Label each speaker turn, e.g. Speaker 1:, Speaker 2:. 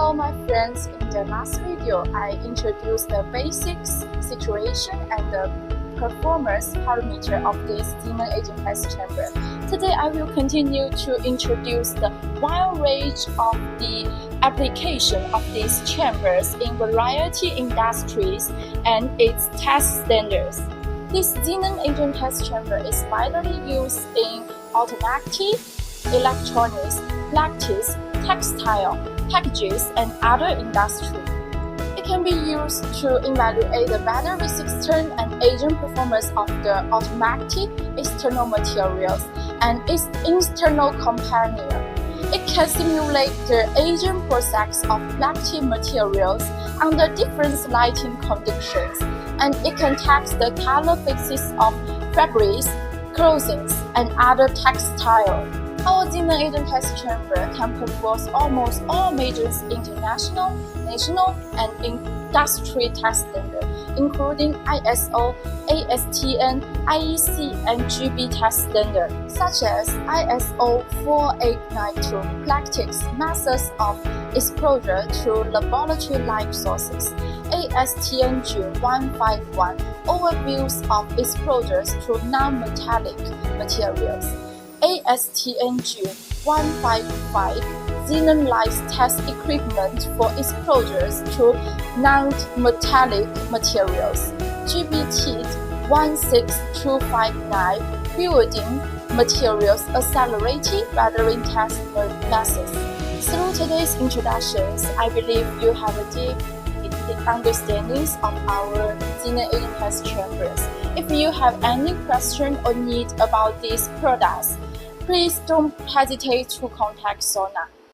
Speaker 1: Hello my friends, in the last video I introduced the basics, situation and the performance parameter of this Xenon agent test chamber. Today I will continue to introduce the wide range of the application of these chambers in variety industries and its test standards. This Xenon agent test chamber is widely used in automotive, electronics, plastics, textile, packages, and other industries. It can be used to evaluate the battery resistance and agent performance of the automotive external materials and its internal companion. It can simulate the agent process of plastic materials under different lighting conditions, and it can test the color fixes of fabrics, clothing, and other textiles. Our Xenon agent test chamber can perform almost all major international, national, and industry test standards, including ISO, ASTM, IEC, and GB test standards, such as ISO 4892 plastics methods of exposure to laboratory light sources, ASTM G151 overviews of exposures to non-metallic materials, ASTM G155 Xenon light test equipment for exposures to non-metallic materials, GBT 16259 building materials accelerated battery test methods. Through today's introductions, I believe you have a deep understandings of our Xenon agent test chambers. If you have any question or need about these products, please don't hesitate to contact Sona.